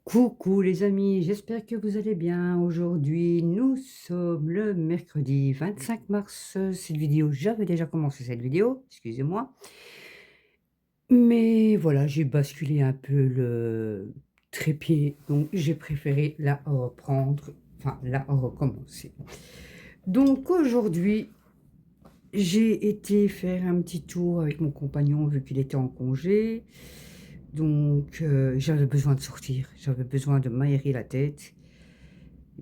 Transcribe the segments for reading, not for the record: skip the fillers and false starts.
Coucou les amis, j'espère que vous allez bien. Aujourd'hui, nous sommes le mercredi 25 mars. Cette vidéo, j'avais déjà commencé cette vidéo, excusez-moi. Mais voilà, j'ai basculé un peu le trépied, donc j'ai préféré la reprendre, enfin la recommencer. Donc aujourd'hui, j'ai été faire un petit tour avec mon compagnon vu qu'il était en congé. Donc j'avais besoin de sortir, j'avais besoin de m'aérer la tête.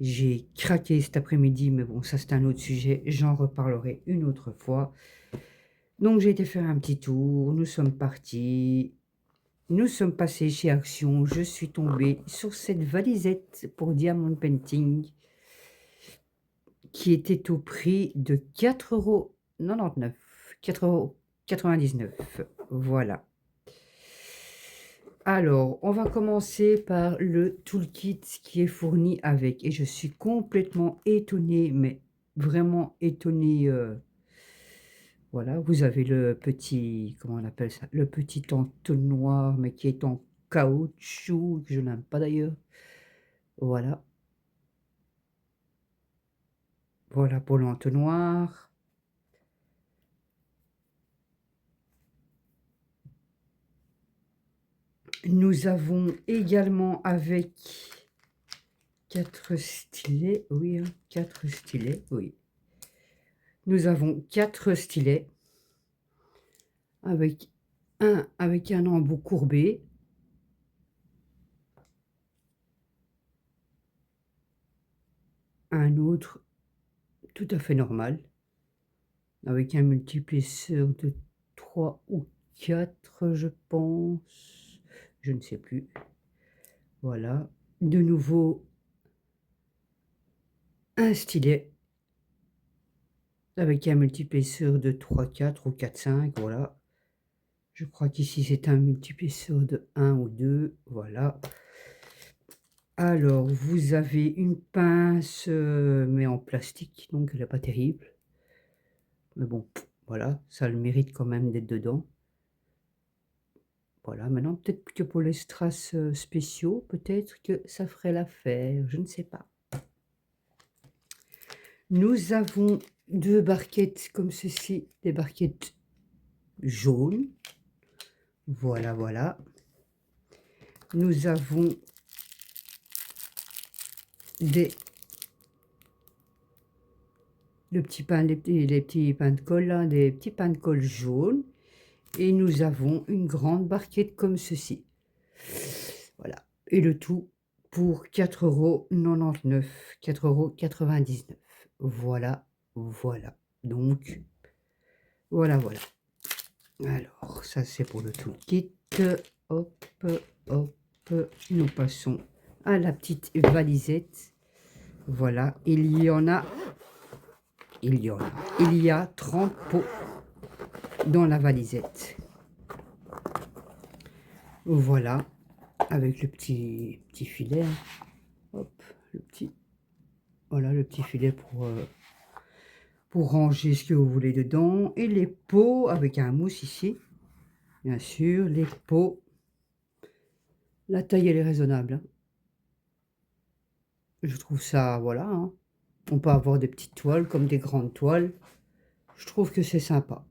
J'ai craqué cet après-midi, mais bon, ça c'est un autre sujet, j'en reparlerai une autre fois. Donc j'ai été faire un petit tour, nous sommes partis, nous sommes passés chez Action, je suis tombée sur cette valisette pour Diamond Painting qui était au prix de 4,99 €, 4,99 €. Voilà. Alors, on va commencer par le toolkit qui est fourni avec et je suis complètement étonnée, mais vraiment étonnée, voilà, vous avez le petit, comment on appelle ça? Le petit entonnoir, mais qui est en caoutchouc, que je n'aime pas d'ailleurs. Voilà, voilà pour l'entonnoir. Nous avons également avec 4 stylets, oui, hein, 4 stylets, oui. Nous avons 4 stylets avec avec un embout courbé, un autre tout à fait normal, avec un multiplesseur de 3 ou 4, je pense, je ne sais plus. Voilà, de nouveau un stylet avec un multiplesseur de 3, 4 ou 4, 5, voilà. Je crois qu'ici c'est un multiplesseur de 1 ou 2, voilà. Alors, vous avez une pince, mais en plastique, donc elle est pas terrible. Mais bon, voilà, ça a le mérite quand même d'être dedans. Voilà, maintenant peut-être que pour les strass, spéciaux, peut-être que ça ferait l'affaire, je ne sais pas. Nous avons 2 barquettes comme ceci, des barquettes jaunes. Voilà, voilà. Nous avons des les petits pains de colle là, des petits pains de colle jaunes et nous avons une grande barquette comme ceci. Voilà, et le tout pour 4,99 €, 4,99 €. Voilà, voilà. Donc, voilà, voilà. Alors, ça c'est pour le toolkit. Hop, hop, nous passons à la petite valisette. Voilà, il y a 30 pots dans la valisette. Voilà, avec le petit filet, hein. Hop, le petit, voilà, le petit filet pour ranger ce que vous voulez dedans. Et les pots avec un mousse ici, bien sûr, les pots. La taille, elle est raisonnable, hein. Je trouve ça, voilà, hein. On peut avoir des petites toiles comme des grandes toiles. Je trouve que c'est sympa.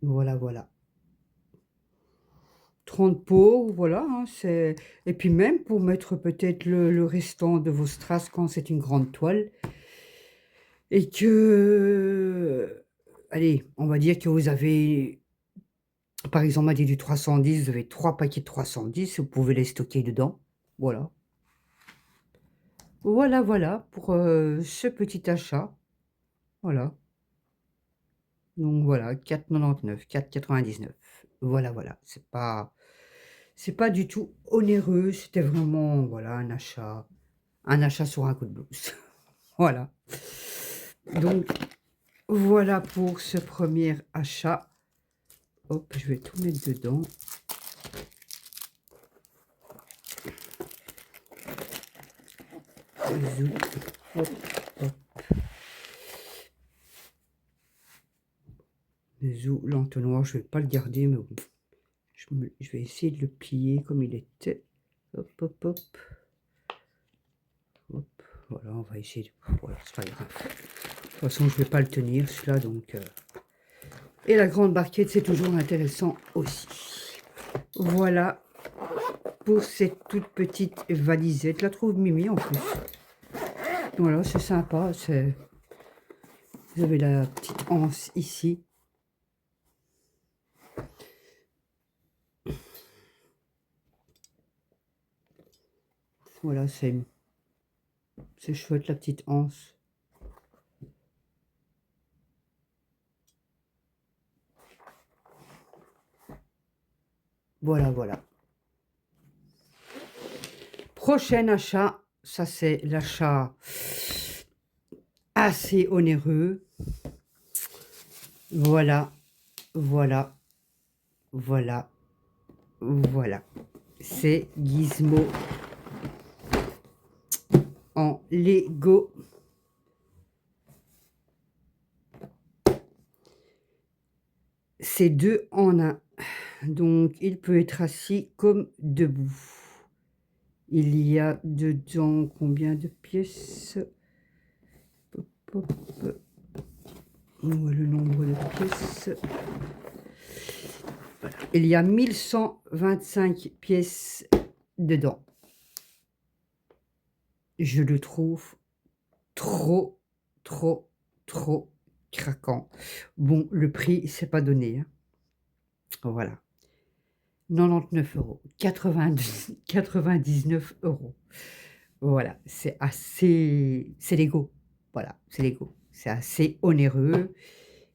Voilà, voilà. 30 pots, voilà, hein, c'est et puis même pour mettre peut-être le restant de vos strass quand c'est une grande toile et que, allez, on va dire que vous avez, par exemple, on m'a dit du 310, vous avez 3 paquets de 310, vous pouvez les stocker dedans. Voilà. Voilà, voilà pour, ce petit achat. Voilà. Donc voilà, 4,99, 4,99. Voilà, voilà. C'est pas du tout onéreux, c'était vraiment, voilà, un achat sur un coup de blouse. Voilà. Donc voilà pour ce premier achat. Hop, je vais tout mettre dedans. Zou, hop, hop. Zou, l'entonnoir, je vais pas le garder, mais bon, je vais essayer de le plier comme il était. Hop, hop, hop. Hop, voilà, on va essayer de... Voilà, c'est pas grave. De toute façon, je vais pas le tenir, celui-là, donc... Et la grande barquette, c'est toujours intéressant aussi. Voilà pour cette toute petite valisette. Je la trouve mimi en plus. Voilà, c'est sympa. Vous avez la petite anse ici. Voilà, c'est chouette la petite anse. Voilà, voilà. Prochain achat, ça c'est l'achat assez onéreux. Voilà, voilà, voilà, voilà. C'est Gizmo en Lego. C'est 2 en 1. Donc, il peut être assis comme debout. Il y a dedans combien de pièces? Hop, hop. Le nombre de pièces. Voilà. Il y a 1125 pièces dedans. Je le trouve trop, trop, trop craquant. Bon, le prix, c'est pas donné. Hein. Voilà. 99 €. 99 €. Voilà, c'est assez... C'est Lego. Voilà, c'est Lego. C'est assez onéreux.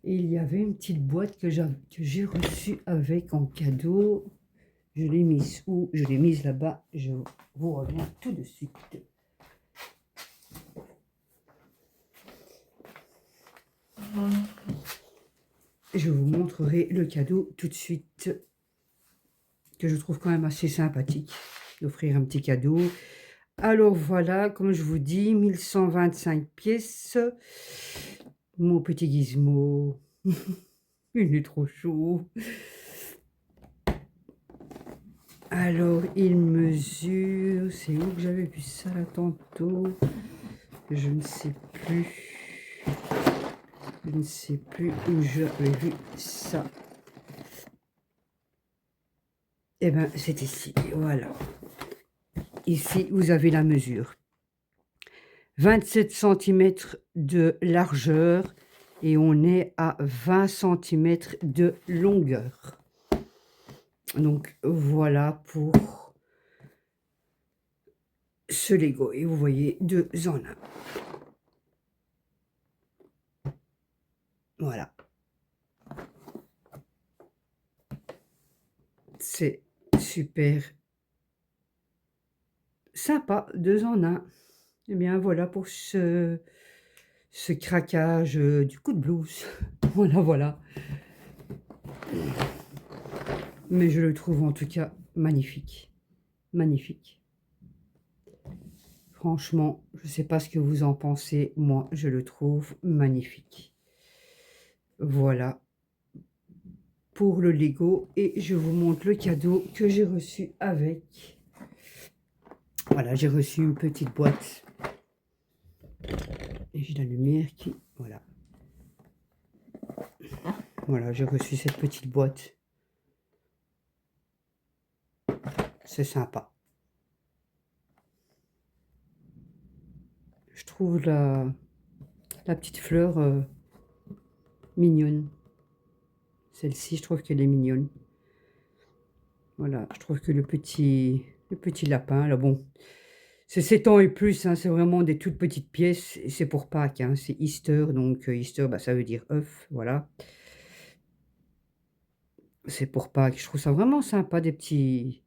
Et il y avait une petite boîte que j'ai reçue avec en cadeau. Je l'ai mise où? Je l'ai mise là-bas. Je vous reviens tout de suite. Je vous montrerai le cadeau tout de suite, que je trouve quand même assez sympathique d'offrir un petit cadeau. Alors voilà, comme je vous dis, 1125 pièces. Mon petit Gizmo. Il est trop chaud. Alors, il mesure... C'est où que j'avais vu ça là tantôt? Je ne sais plus. Je ne sais plus où j'avais vu ça. Eh bien, c'est ici. Voilà. Ici, vous avez la mesure. 27 cm de largeur et on est à 20 cm de longueur. Donc, voilà pour ce Lego. Et vous voyez, 2 en 1. Voilà. C'est super sympa, 2 en 1. Eh bien, voilà pour ce craquage du coup de blues. Voilà, voilà. Mais je le trouve en tout cas magnifique. Magnifique. Franchement, je ne sais pas ce que vous en pensez. Moi, je le trouve magnifique. Voilà pour le Lego. Et je vous montre le cadeau que j'ai reçu avec. Voilà, j'ai reçu une petite boîte. Et j'ai la lumière qui... Voilà. Voilà, j'ai reçu cette petite boîte. C'est sympa. Je trouve la petite fleur mignonne. Celle-ci, je trouve qu'elle est mignonne. Voilà, je trouve que le petit lapin, là, bon, c'est 7 ans et plus, hein, c'est vraiment des toutes petites pièces. Et c'est pour Pâques, hein, c'est Easter, donc Easter, bah, ça veut dire œuf, voilà. C'est pour Pâques. Je trouve ça vraiment sympa, des petits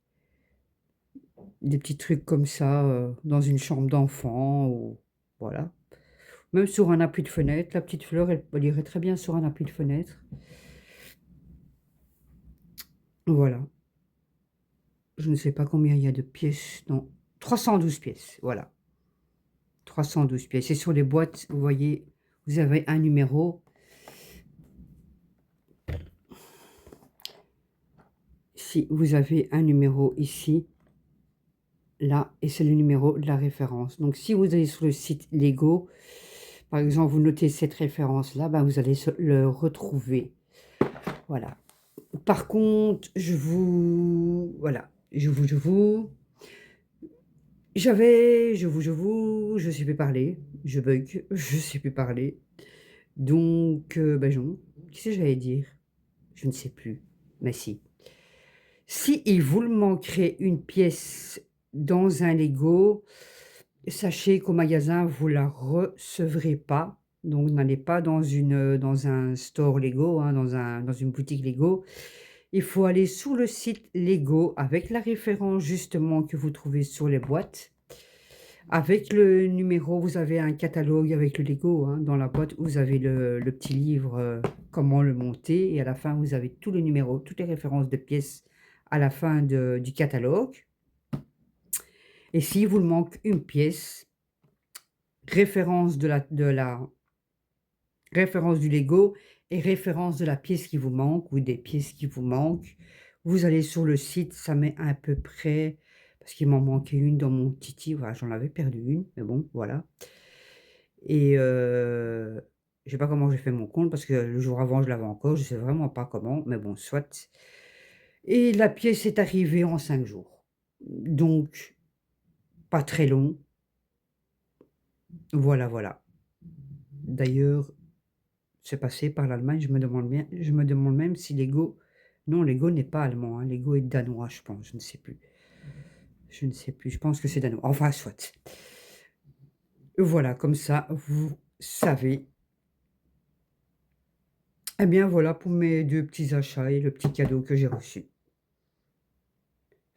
trucs comme ça, dans une chambre d'enfant, ou voilà. Même sur un appui de fenêtre, la petite fleur, elle irait très bien sur un appui de fenêtre. Voilà. Je ne sais pas combien il y a de pièces, non, 312 pièces, voilà. 312 pièces. Et sur les boîtes, vous voyez, vous avez un numéro. Si vous avez un numéro ici, là, et c'est le numéro de la référence. Donc si vous allez sur le site Lego, par exemple, vous notez cette référence-là, ben, vous allez le retrouver. Voilà. Par contre, voilà, je sais plus parler, je bug, je sais plus parler. Donc, ben non, qu'est-ce que j'allais dire? Je ne sais plus, mais si. Si il vous manquerait une pièce dans un Lego, sachez qu'au magasin, vous la recevrez pas. Donc, n'allez pas dans un store Lego, hein, dans une boutique Lego. Il faut aller sur le site Lego avec la référence justement que vous trouvez sur les boîtes. Avec le numéro, vous avez un catalogue avec le Lego, hein. Dans la boîte, vous avez le petit livre comment le monter. Et à la fin, vous avez tous les numéros, toutes les références de pièces à la fin du catalogue. Et s'il vous manque une pièce, référence référence du Lego et référence de la pièce qui vous manque ou des pièces qui vous manquent. Vous allez sur le site, ça met à peu près, parce qu'il m'en manquait une dans mon Titi, voilà, j'en avais perdu une, mais bon, voilà. Et je sais pas comment j'ai fait mon compte, parce que le jour avant, je l'avais encore, je sais vraiment pas comment, mais bon, soit. Et la pièce est arrivée en 5 jours. Donc, pas très long. Voilà, voilà. D'ailleurs, c'est passé par l'Allemagne, je me demande même si Lego non, Lego n'est pas allemand, hein, Lego est danois, je pense, je ne sais plus. Je ne sais plus, je pense que c'est danois, enfin soit. Voilà, comme ça, vous savez. Eh bien, voilà pour mes 2 petits achats et le petit cadeau que j'ai reçu.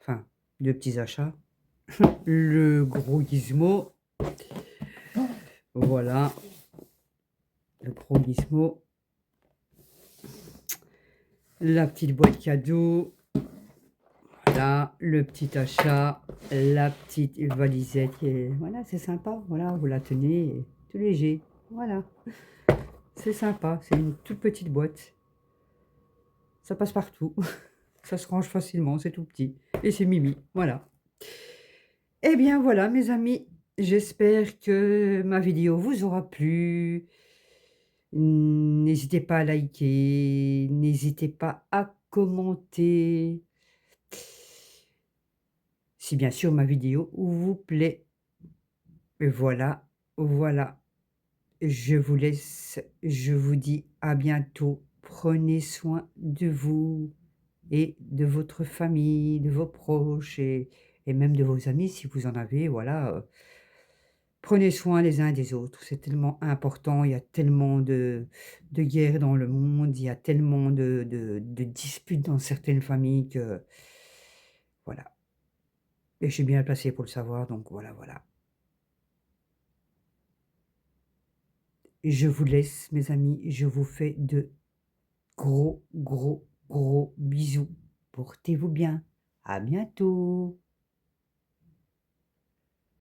Enfin, 2 petits achats. Le gros gizmo, voilà, le gros gizmo. La petite boîte cadeau. Voilà, le petit achat, la petite valisette, et voilà, c'est sympa, voilà, vous la tenez, tout léger, voilà, c'est sympa, c'est une toute petite boîte, ça passe partout, ça se range facilement, c'est tout petit, et c'est mimi, voilà. Eh bien voilà mes amis, j'espère que ma vidéo vous aura plu, n'hésitez pas à liker, n'hésitez pas à commenter. Si bien sûr ma vidéo vous plaît. Et voilà, voilà. Je vous laisse, je vous dis à bientôt. Prenez soin de vous et de votre famille, de vos proches et même de vos amis si vous en avez, voilà. Prenez soin les uns des autres, c'est tellement important, il y a tellement de guerres dans le monde, il y a tellement de disputes dans certaines familles que, voilà. Et je suis bien placé pour le savoir, donc voilà, voilà. Je vous laisse, mes amis. Je vous fais de gros, gros, gros bisous. Portez-vous bien. À bientôt.